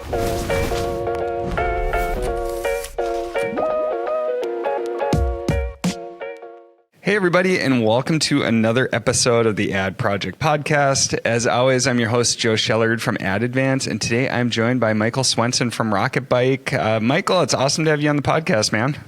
Hey, everybody, and welcome to another episode of the Ad Project Podcast. As always, I'm your host, Joe Shellard from Ad Advance, and today I'm joined by Michael Swenson from RocketBike. Michael, it's awesome to have you on the podcast, man.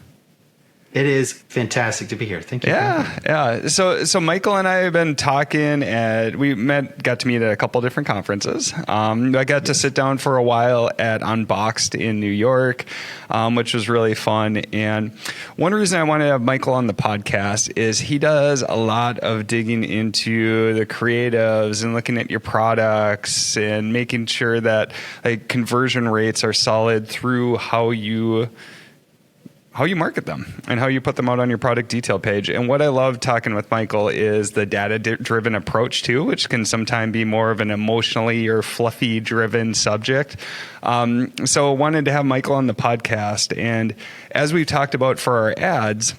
It is fantastic to be here. Thank you. Yeah. So Michael and I have been talking, and got to meet at a couple different conferences. I got to sit down for a while at Unboxed in New York, which was really fun. And one reason I wanted to have Michael on the podcast is he does a lot of digging into the creatives and looking at your products and making sure that like conversion rates are solid through how you market them and how you put them out on your product detail page. And what I love talking with Michael is the data-driven approach too, which can sometimes be more of an emotionally or fluffy driven subject. So I wanted to have Michael on the podcast. And as we've talked about for our ads,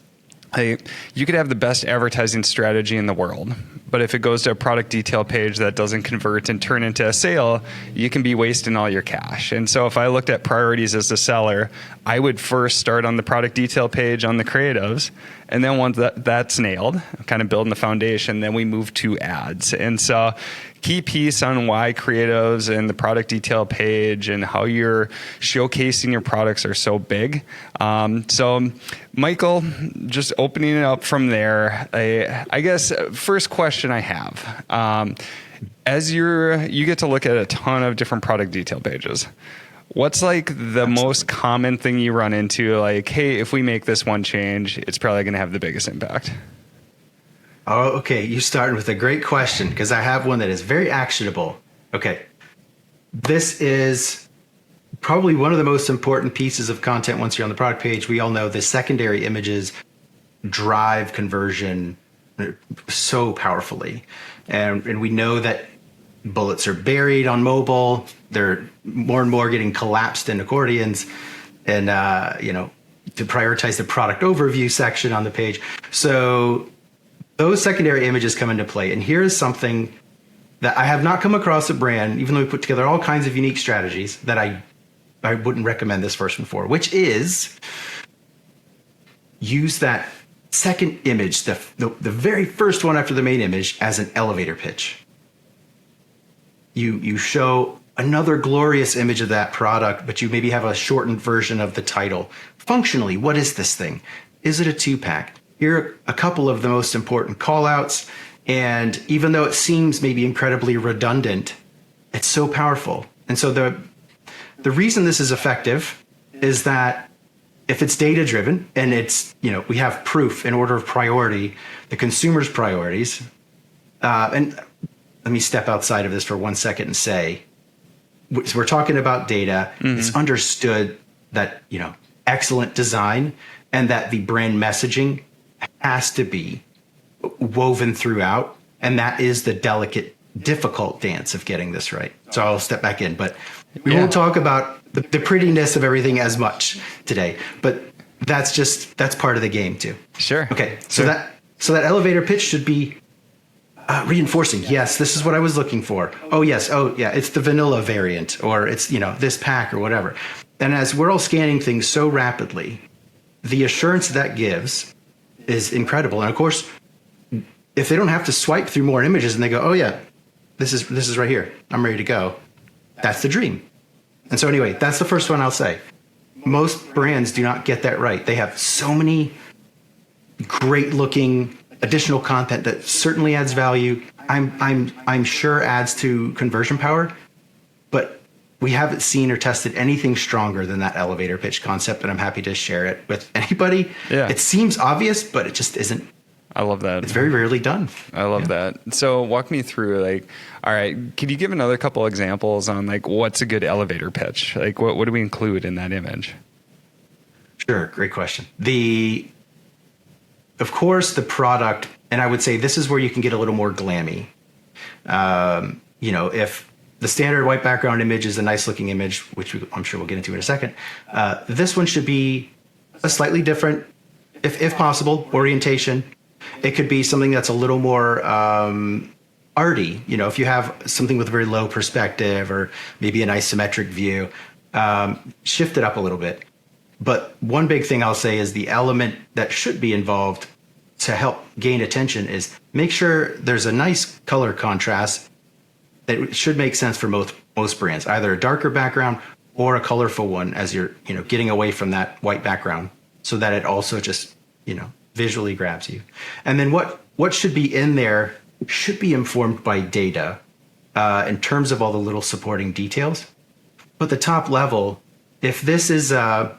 you could have the best advertising strategy in the world, but if it goes to a product detail page that doesn't convert and turn into a sale, you can be wasting all your cash. And so if I looked at priorities as a seller, I would first start on the product detail page on the creatives. And then once that's nailed, kind of building the foundation, then we move to ads. And so key piece on why creatives and the product detail page and how you're showcasing your products are so big. So Michael, just opening it up from there, I guess first question I have, as you get to look at a ton of different product detail pages, what's like the most common thing you run into? Like, hey, if we make this one change, it's probably going to have the biggest impact. Oh, okay. You started with a great question because I have one that is very actionable. Okay. This is probably one of the most important pieces of content once you're on the product page. We all know the secondary images drive conversion so powerfully. And we know that bullets are buried on mobile. They're more and more getting collapsed in accordions and, to prioritize the product overview section on the page. So those secondary images come into play. And here's something that I have not come across a brand, even though we put together all kinds of unique strategies, that I wouldn't recommend this first one for, which is use that second image, the very first one after the main image, as an elevator pitch. You show another glorious image of that product, but you maybe have a shortened version of the title. Functionally, what is this thing? Is it a 2-pack? Here are a couple of the most important call outs. And even though it seems maybe incredibly redundant, it's so powerful. And so the reason this is effective is that if it's data driven and it's, we have proof in order of priority, the consumer's priorities. And let me step outside of this for 1 second and say, we're talking about data. Mm-hmm. It's understood that, excellent design and that the brand messaging has to be woven throughout. And that is the delicate, difficult dance of getting this right. So I'll step back in, but we won't talk about the prettiness of everything as much today, but that's part of the game too. Sure. Okay. So that elevator pitch should be reinforcing. Yes, this is what I was looking for. Oh yes. Oh yeah. It's the vanilla variant, or it's, this pack or whatever. And as we're all scanning things so rapidly, the assurance that gives is incredible. And of course, if they don't have to swipe through more images and they go, oh yeah, this is right here, I'm ready to go, that's the dream. And so anyway, that's the first one I'll say. Most brands do not get that right. They have so many great looking additional content that certainly adds value. I'm sure adds to conversion power, but we haven't seen or tested anything stronger than that elevator pitch concept, and I'm happy to share it with anybody. Yeah. It seems obvious, but it just isn't. I love that. It's very rarely done. I love that. So walk me through, all right, can you give another couple examples on what's a good elevator pitch? What do we include in that image? Sure. Great question. Of course, the product, and I would say this is where you can get a little more glammy. If the standard white background image is a nice looking image, which I'm sure we'll get into in a second, this one should be a slightly different, if possible, orientation. It could be something that's a little more arty. If you have something with a very low perspective or maybe an isometric view, shift it up a little bit. But one big thing I'll say is the element that should be involved to help gain attention is make sure there's a nice color contrast that should make sense for most brands, either a darker background or a colorful one as you're, getting away from that white background so that it also just, visually grabs you. And then what should be in there should be informed by data in terms of all the little supporting details. But the top level, if this is, a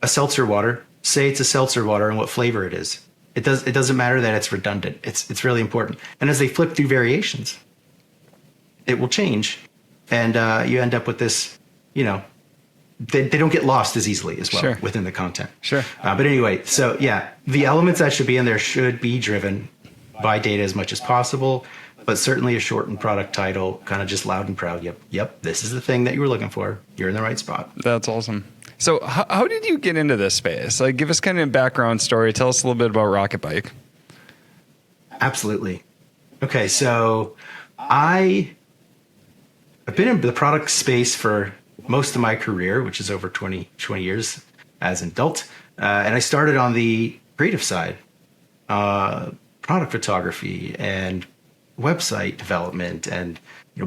seltzer water, say it's a seltzer water and what flavor it is. It doesn't matter that it's redundant. It's really important. And as they flip through variations, it will change. And you end up with this, they don't get lost as easily as well Sure. within the content. Sure. But anyway, so yeah, the elements that should be in there should be driven by data as much as possible, but certainly a shortened product title, kind of just loud and proud. Yep, this is the thing that you were looking for. You're in the right spot. That's awesome. So how did you get into this space? Like, give us kind of a background story. Tell us a little bit about RocketBike. Absolutely. Okay, so I've been in the product space for most of my career, which is over 20 years as an adult. And I started on the creative side, product photography and website development and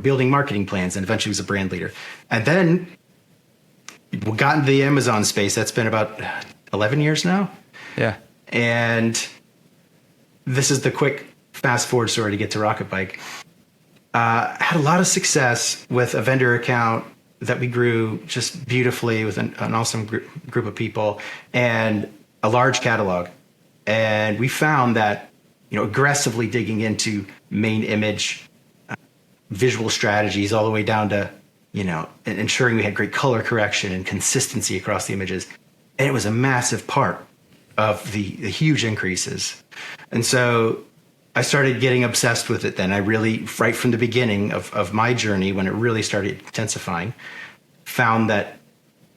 building marketing plans, and eventually was a brand leader. And then we got into the Amazon space. That's been about 11 years now. Yeah. And this is the quick fast forward story to get to RocketBike. Had a lot of success with a vendor account that we grew just beautifully with an awesome group of people and a large catalog. And we found that, aggressively digging into main image, visual strategies, all the way down to, ensuring we had great color correction and consistency across the images. And it was a massive part of the huge increases. And so I started getting obsessed with it then. I really, right from the beginning of my journey, when it really started intensifying, found that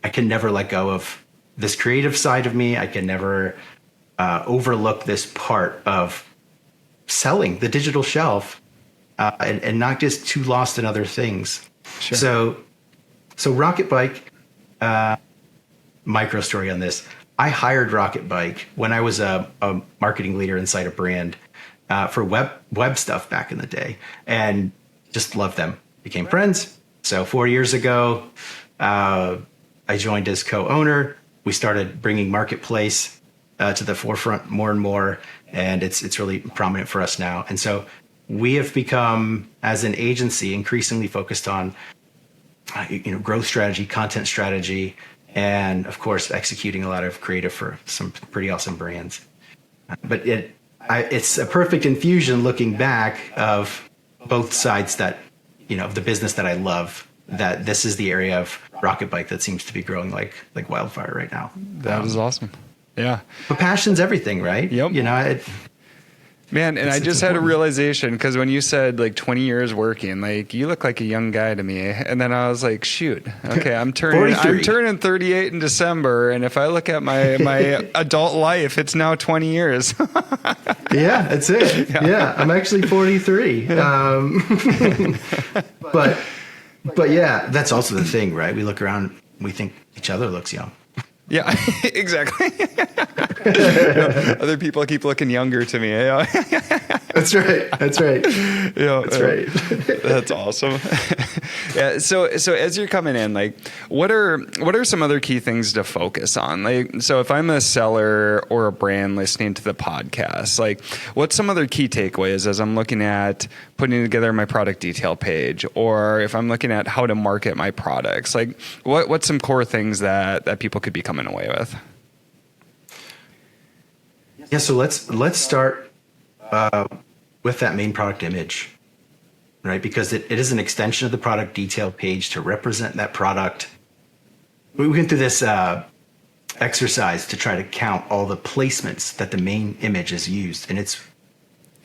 I can never let go of this creative side of me. I can never overlook this part of selling the digital shelf and not just too lost in other things. Sure. So RocketBike, micro story on this. I hired RocketBike when I was a marketing leader inside a brand for web stuff back in the day, and just loved them. Became friends. So 4 years ago, I joined as co-owner. We started bringing Marketplace to the forefront more and more, and it's really prominent for us now. And so we have become, as an agency, increasingly focused on growth strategy, content strategy, and of course executing a lot of creative for some pretty awesome brands. But it's a perfect infusion looking back of both sides that, of the business that I love, that this is the area of RocketBike that seems to be growing like wildfire right now. That is awesome. Yeah. But passion's everything, right? Yep. Man, and I just had a realization, because when you said like 20 years working, like you look like a young guy to me. And then I was like, shoot, okay, I'm turning 38 in December. And if I look at my adult life, it's now 20 years. Yeah, that's it. Yeah, I'm actually 43. But yeah, that's also the thing, right? We look around, we think each other looks young. Yeah, exactly. Other people keep looking younger to me. That's right. That's right. That's awesome. Yeah. So as you're coming in, like, what are some other key things to focus on? Like, so if I'm a seller or a brand listening to the podcast, like, what's some other key takeaways as I'm looking at putting together my product detail page, or if I'm looking at how to market my products? Like, what's some core things that people could be coming away with? Yeah. So let's start with that main product image, right? Because it is an extension of the product detail page to represent that product. We went through this exercise to try to count all the placements that the main image is used. And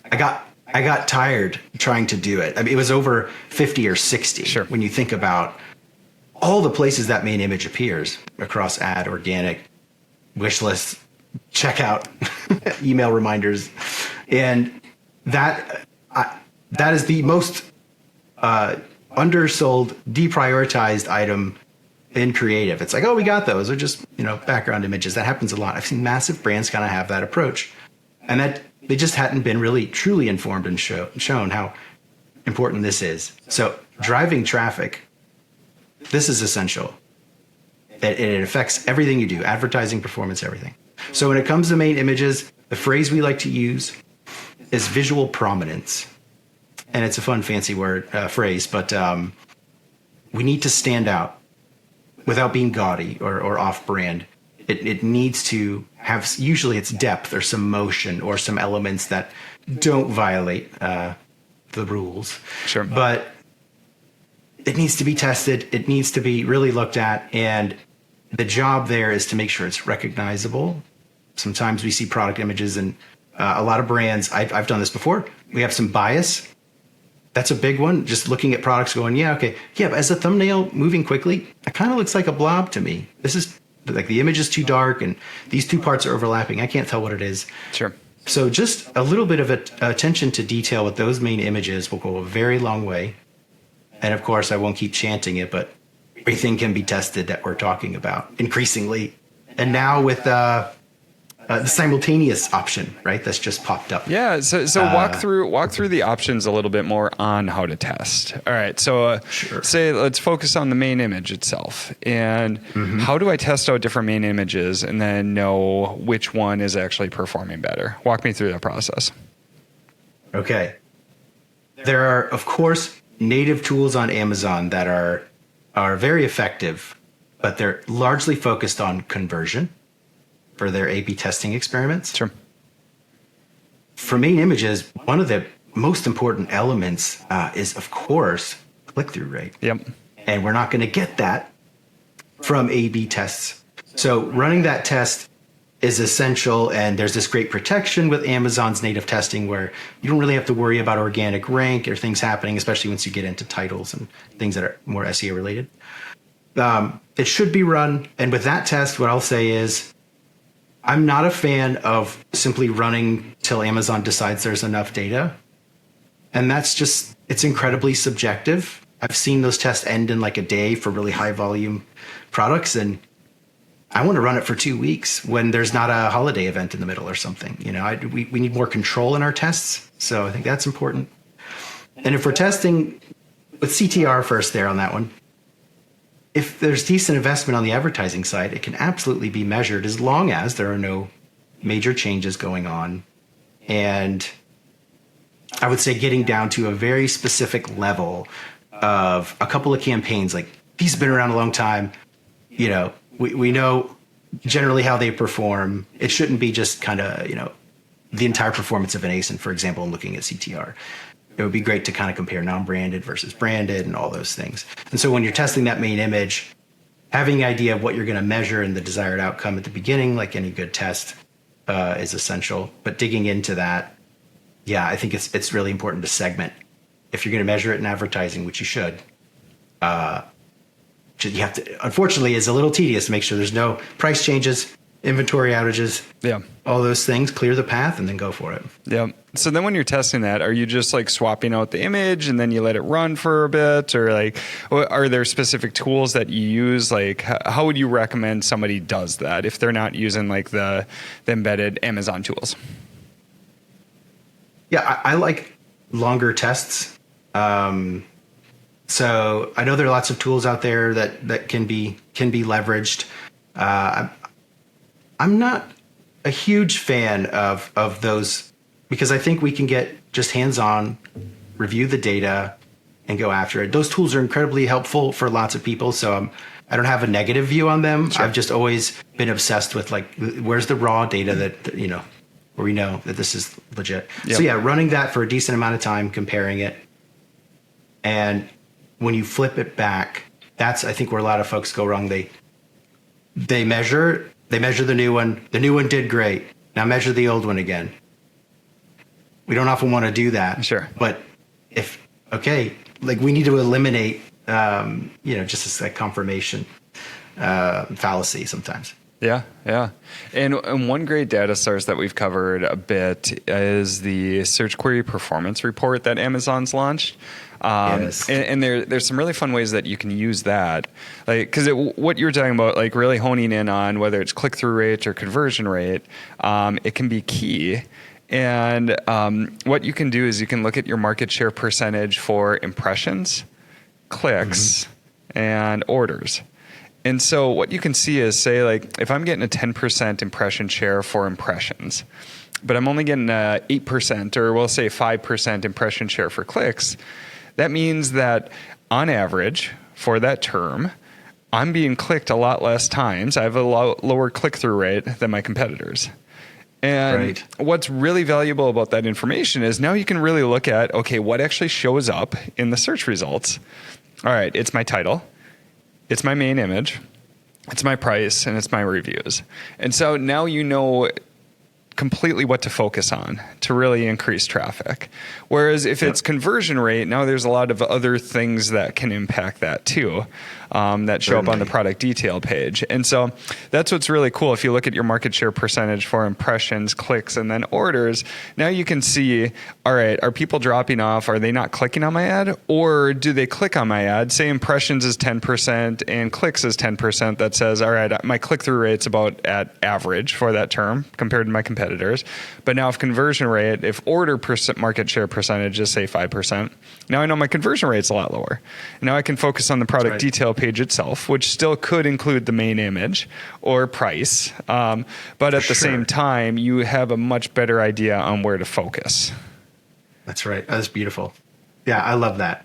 I got tired trying to do it. I mean, it was over 50 or 60. Sure. When you think about all the places that main image appears across ad, organic, wish list, checkout, email reminders. And that is the most undersold, deprioritized item in creative. It's like, oh, we got those. They're just, background images. That happens a lot. I've seen massive brands kind of have that approach. And that they just hadn't been really truly informed and shown how important this is. So driving traffic, this is essential. It affects everything you do, advertising, performance, everything. So when it comes to main images, the phrase we like to use is visual prominence. And it's a fun, fancy phrase, but we need to stand out without being gaudy or off-brand. It needs to have, usually it's depth or some motion or some elements that don't violate the rules. Sure. But it needs to be tested. It needs to be really looked at. And the job there is to make sure it's recognizable. Sometimes we see product images and a lot of brands, I've done this before. We have some bias. That's a big one. Just looking at products going, yeah, okay. Yeah, but as a thumbnail moving quickly, it kind of looks like a blob to me. This is like the image is too dark and these two parts are overlapping. I can't tell what it is. Sure. So just a little bit of attention to detail with those main images will go a very long way. And of course, I won't keep chanting it, but everything can be tested that we're talking about increasingly. And now with the simultaneous option, right? That's just popped up. Yeah. So walk through the options a little bit more on how to test. All right. So Sure. Say let's focus on the main image itself. And how do I test out different main images and then know which one is actually performing better? Walk me through that process. Okay. There are, of course, native tools on Amazon that are very effective, but they're largely focused on conversion for their A/B testing experiments. Sure. For main images, one of the most important elements is, of course, click-through rate. Yep. And we're not going to get that from A/B tests. So running that test is essential, and there's this great protection with Amazon's native testing where you don't really have to worry about organic rank or things happening, especially once you get into titles and things that are more SEO related. It should be run, and with that test, what I'll say is I'm not a fan of simply running till Amazon decides there's enough data. And that's just, it's incredibly subjective. I've seen those tests end in like a day for really high volume products. And I want to run it for 2 weeks when there's not a holiday event in the middle or something. We need more control in our tests. So I think that's important. And if we're testing with CTR first there on that one, if there's decent investment on the advertising side, it can absolutely be measured as long as there are no major changes going on. And I would say getting down to a very specific level of a couple of campaigns, like these have been around a long time. We know generally how they perform. It shouldn't be just kind of, the entire performance of an ASIN, for example, and looking at CTR. It would be great to kind of compare non-branded versus branded and all those things. And so when you're testing that main image, having an idea of what you're going to measure and the desired outcome at the beginning, like any good test, is essential. But digging into that, yeah, I think it's really important to segment. If you're going to measure it in advertising, which you should, you have to, unfortunately, is a little tedious to make sure there's no price changes, inventory outages, all those things, clear the path and then go for it. Yeah. So then when you're testing that, are you just like swapping out the image and then you let it run for a bit, or like, are there specific tools that you use? Like, how would you recommend somebody does that if they're not using like the embedded Amazon tools? Yeah, I like longer tests. So I know there are lots of tools out there that can be leveraged. I'm not a huge fan of those because I think we can get just hands-on, review the data, and go after it. Those tools are incredibly helpful for lots of people, so I don't have a negative view on them. Sure. I've just always been obsessed with like, where's the raw data that where we know that this is legit. Yep. So yeah, running that for a decent amount of time, comparing it, and when you flip it back, that's I think where a lot of folks go wrong. They measure the new one. The new one did great. Now measure the old one again. We don't often want to do that. Sure. But we need to eliminate, just this like confirmation fallacy sometimes. Yeah, yeah. And one great data source that we've covered a bit is the search query performance report that Amazon's launched. Yes. And there's some really fun ways that you can use that. Like, because what you're talking about, like really honing in on whether it's click-through rate or conversion rate, it can be key. And what you can do is you can look at your market share percentage for impressions, clicks, and orders. And so what you can see is, say, like, if I'm getting a 10% impression share for impressions, but I'm only getting 8%, or we'll say 5% impression share for clicks, that means that on average for that term, I'm being clicked a lot less times. I have a lower click-through rate than my competitors. And what's really valuable about that information is now you can really look at, okay, what actually shows up in the search results. All right, it's my title. It's my main image, it's my price, and it's my reviews. And so now you know completely what to focus on to really increase traffic. Whereas if it's conversion rate, now there's a lot of other things that can impact that too, that show up on the product detail page. And so that's what's really cool. If you look at your market share percentage for impressions, clicks, and then orders, now you can see, all right, are people dropping off? Are they not clicking on my ad? Or do they click on my ad? Say impressions is 10% and clicks is 10%. That says, all right, my click-through rate's about at average for that term compared to my competitors. But now if conversion rate, if order market share percentage is say 5%, now I know my conversion rate's a lot lower. Now I can focus on the product detail page itself, which still could include the main image or price. But at the same time, you have a much better idea on where to focus. That's right. That's beautiful. Yeah, I love that.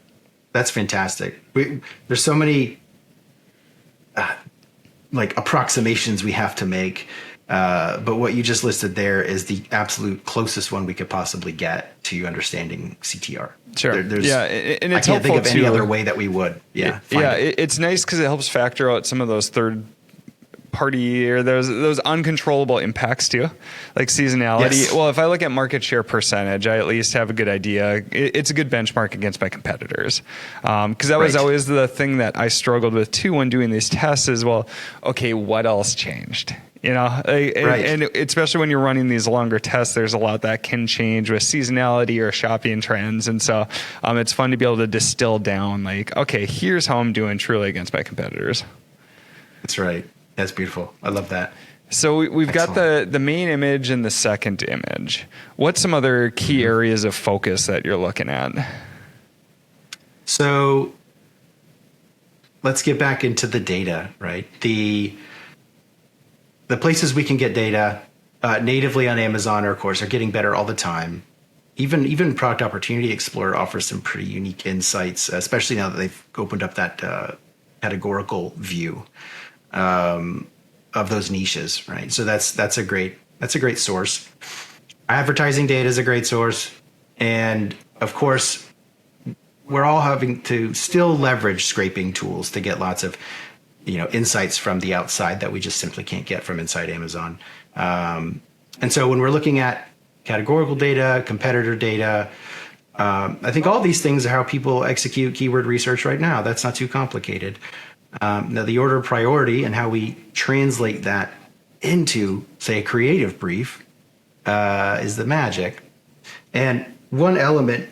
That's fantastic. There's so many like approximations we have to make. But what you just listed there is the absolute closest one we could possibly get to understanding CTR. Sure. And it's I can't think of any other way that we would. It's nice because it helps factor out some of those third party or those uncontrollable impacts too, like seasonality. Yes. Well, if I look at market share percentage, I at least have a good idea. It's a good benchmark against my competitors. Because that was always the thing that I struggled with too when doing these tests is, well, okay, what else changed? You know, and especially when you're running these longer tests, there's a lot that can change with seasonality or shopping trends. And so it's fun to be able to distill down like, okay, here's how I'm doing truly against my competitors. That's right. That's beautiful. I love that. So we've got the main image and the second image. What's some other key areas of focus that you're looking at? So let's get back into the data, right? The places we can get data natively on Amazon are, of course, are getting better all the time. Even Product Opportunity Explorer offers some pretty unique insights, especially now that they've opened up that categorical view of those niches, right? So that's a great source. Advertising data is a great source, and of course, we're all having to still leverage scraping tools to get lots of insights from the outside that we just simply can't get from inside Amazon. And so when we're looking at categorical data, competitor data, I think all these things are how people execute keyword research right now. That's not too complicated. Now, the order of priority and how we translate that into, say, a creative brief is the magic. And one element,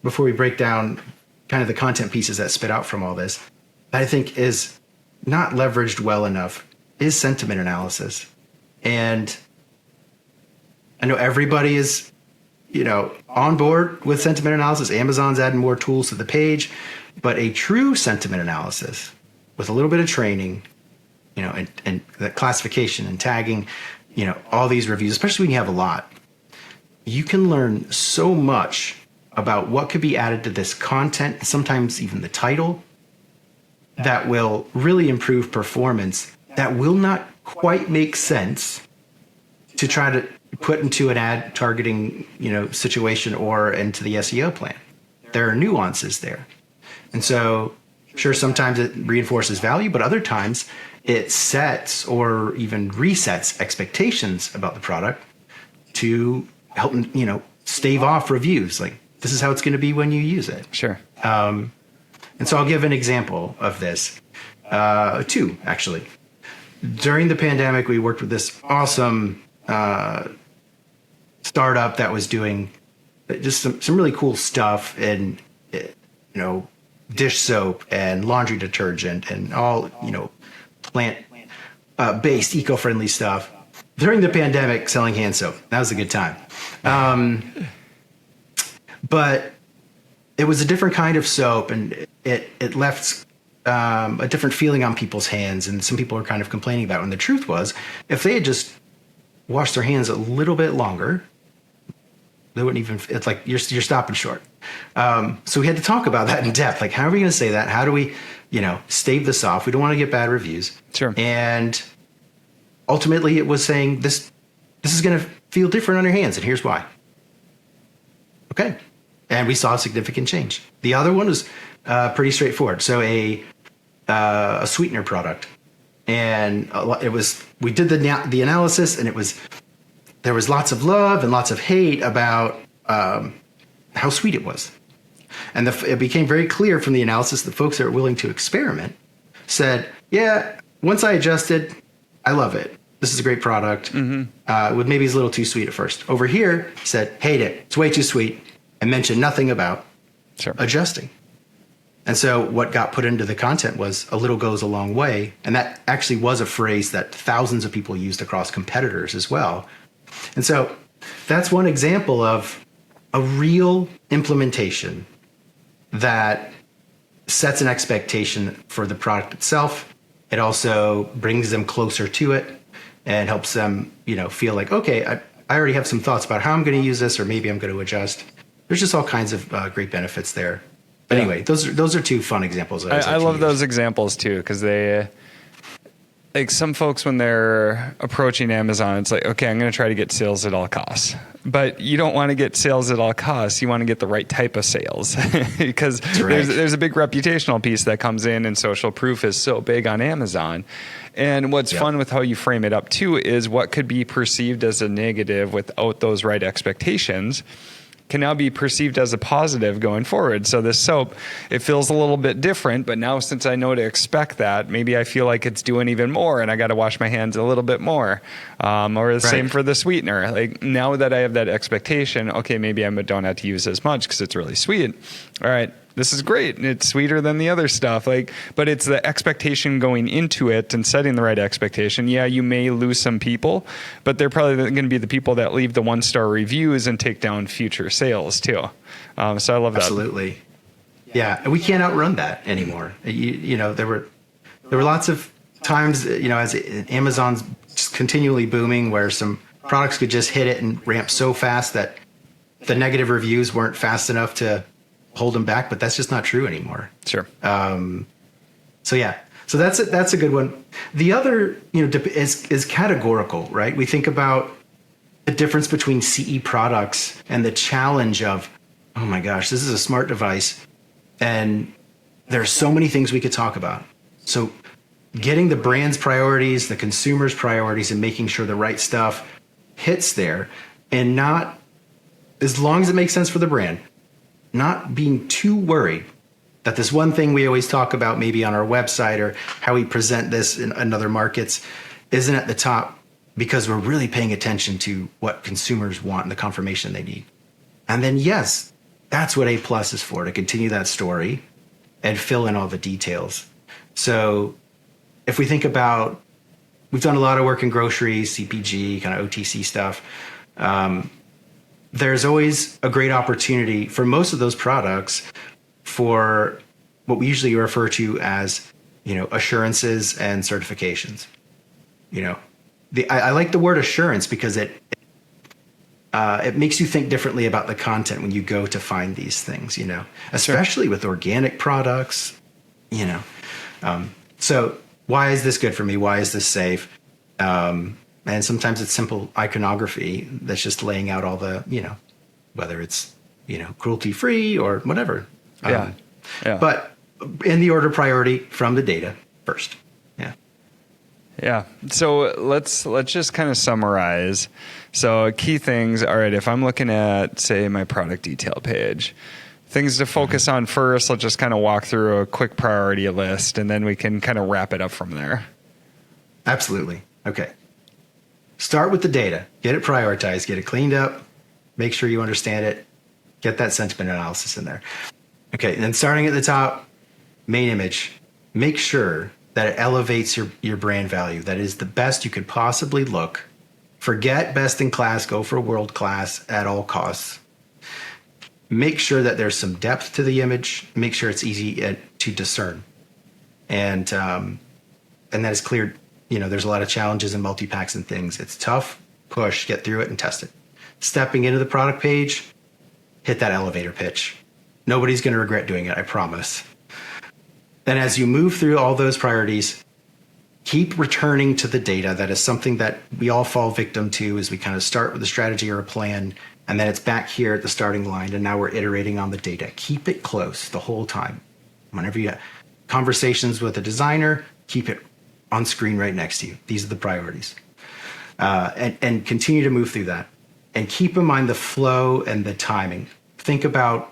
before we break down kind of the content pieces that spit out from all this, that I think is not leveraged well enough is sentiment analysis. And I know everybody is, on board with sentiment analysis. Amazon's adding more tools to the page, but a true sentiment analysis with a little bit of training, and the classification and tagging, all these reviews, especially when you have a lot, you can learn so much about what could be added to this content, sometimes even the title, that will really improve performance, that will not quite make sense to try to put into an ad targeting, situation or into the SEO plan. There are nuances there. And so, sure, sometimes it reinforces value, but other times it sets or even resets expectations about the product to help, stave off reviews. Like, this is how it's going to be when you use it. Sure. And so I'll give an example of this. Two, actually. during the pandemic, we worked with this awesome startup that was doing just some really cool stuff, and dish soap and laundry detergent and all plant based eco-friendly stuff during the pandemic, selling hand soap. That was a good time. But it was a different kind of soap, and it left a different feeling on people's hands, and some people were kind of complaining about it. And the truth was, if they had just washed their hands a little bit longer, they wouldn't even, it's like you're stopping short. So we had to talk about that in depth. Like, how are we going to say that? How do we, stave this off? We don't want to get bad reviews. Sure. And ultimately it was saying this is going to feel different on your hands, and here's why. Okay. And we saw a significant change. The other one was pretty straightforward. So a sweetener product, and we did the analysis, and there was lots of love and lots of hate about how sweet it was. And it became very clear from the analysis that folks that were willing to experiment said, yeah, once I adjusted, I love it. This is a great product. With maybe it's a little too sweet at first. Over here, said, hate it. It's way too sweet. And mentioned nothing about adjusting. And so what got put into the content was a little goes a long way. And that actually was a phrase that thousands of people used across competitors as well. And so that's one example of a real implementation that sets an expectation for the product itself. It also brings them closer to it and helps them, feel like, okay, I already have some thoughts about how I'm going to use this, or maybe I'm going to adjust. There's just all kinds of great benefits there. But anyway, those are two fun examples. I love those examples too, because they, like, some folks, when they're approaching Amazon, it's like, okay, I'm going to try to get sales at all costs. But you don't want to get sales at all costs. You want to get the right type of sales, because there's a big reputational piece that comes in, and social proof is so big on Amazon. And what's fun with how you frame it up too is what could be perceived as a negative without those right expectations can now be perceived as a positive going forward. So this soap, it feels a little bit different, but now since I know to expect that, maybe I feel like it's doing even more, and I got to wash my hands a little bit more. Or the same for the sweetener. Like, now that I have that expectation, okay, maybe I don't have to use as much because it's really sweet. All right, this is great. It's sweeter than the other stuff. But it's the expectation going into it and setting the right expectation. Yeah, you may lose some people, but they're probably going to be the people that leave the 1-star reviews and take down future sales too. So I love that. Absolutely. Yeah, and we can't outrun that anymore. There were lots of times, as Amazon's just continually booming, where some products could just hit it and ramp so fast that the negative reviews weren't fast enough to hold them back, but that's just not true anymore. Sure. So that's a good one. The other, is categorical, right? We think about the difference between CE products and the challenge of, oh my gosh, this is a smart device, and there's so many things we could talk about. So getting the brand's priorities, the consumer's priorities, and making sure the right stuff hits there, and not, as long as it makes sense for the brand, not being too worried that this one thing we always talk about, maybe on our website or how we present this in other markets, isn't at the top, because we're really paying attention to what consumers want and the confirmation they need. And then, yes, that's what A+ is for, to continue that story and fill in all the details. So if we think about, we've done a lot of work in groceries, CPG, kind of OTC stuff. There's always a great opportunity for most of those products for what we usually refer to as, assurances and certifications. I like the word assurance because it makes you think differently about the content when you go to find these things, especially with organic products, So why is this good for me? Why is this safe? And sometimes it's simple iconography that's just laying out all the, whether it's, cruelty free or whatever. Yeah. But in the order of priority, from the data first. Yeah. Yeah. So let's just kind of summarize. So key things. All right. If I'm looking at, say, my product detail page, things to focus on first, let's just kind of walk through a quick priority list, and then we can kind of wrap it up from there. Absolutely. Okay. Start with the data. Get it prioritized. Get it cleaned up. Make sure you understand it. Get that sentiment analysis in there. Okay. And then starting at the top, main image. Make sure that it elevates your brand value. That is the best you could possibly look. Forget best in class. Go for world class at all costs. Make sure that there's some depth to the image. Make sure it's easy to discern. And that is clear. There's a lot of challenges in multi-packs and things. It's tough. Push, get through it, and test it. Stepping into the product page, hit that elevator pitch. Nobody's going to regret doing it, I promise. Then as you move through all those priorities, keep returning to the data. That is something that we all fall victim to, is we kind of start with a strategy or a plan, and then it's back here at the starting line, and now we're iterating on the data. Keep it close the whole time. Whenever you have conversations with a designer, keep it on screen right next to you. These are the priorities. And continue to move through that. And keep in mind the flow and the timing. Think about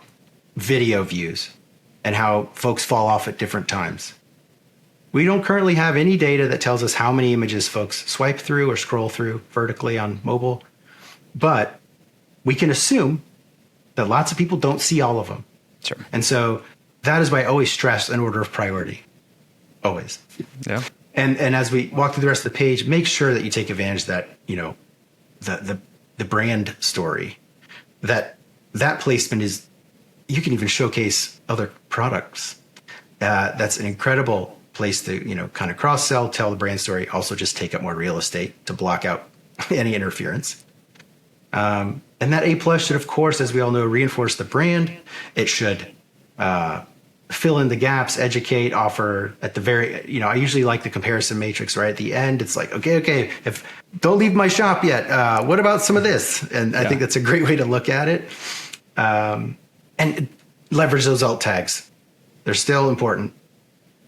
video views and how folks fall off at different times. We don't currently have any data that tells us how many images folks swipe through or scroll through vertically on mobile, but we can assume that lots of people don't see all of them. Sure. And so that is why I always stress an order of priority. Always. Yeah. And as we walk through the rest of the page, make sure that you take advantage of that, the brand story. That placement is, you can even showcase other products. That's an incredible place to, kind of cross-sell, tell the brand story, also just take up more real estate to block out any interference. And that A+ should, of course, as we all know, reinforce the brand. It should fill in the gaps, educate, offer at the very, I usually like the comparison matrix right at the end. It's like, okay, don't leave my shop yet. What about some of this? And I think that's a great way to look at it. And leverage those alt tags. They're still important.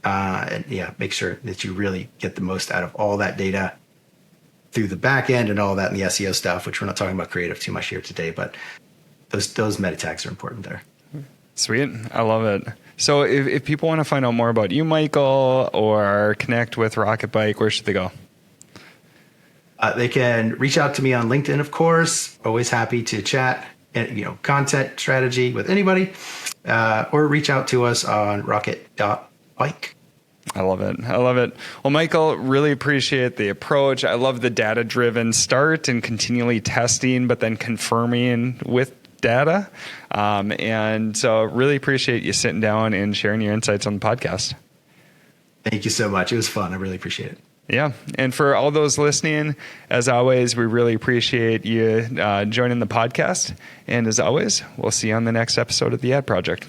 Make sure that you really get the most out of all that data through the back end and all that and the SEO stuff, which we're not talking about creative too much here today, but those meta tags are important there. Sweet. I love it. So if people want to find out more about you, Michael, or connect with RocketBike, where should they go? They can reach out to me on LinkedIn, of course. Always happy to chat, content strategy with anybody, or reach out to us on rocket.bike. I love it. Well, Michael, really appreciate the approach. I love the data-driven start and continually testing, but then confirming with data. And so really appreciate you sitting down and sharing your insights on the podcast. Thank you so much. It was fun. I really appreciate it. Yeah. And for all those listening, as always, we really appreciate you joining the podcast. And as always, we'll see you on the next episode of The Ad Project.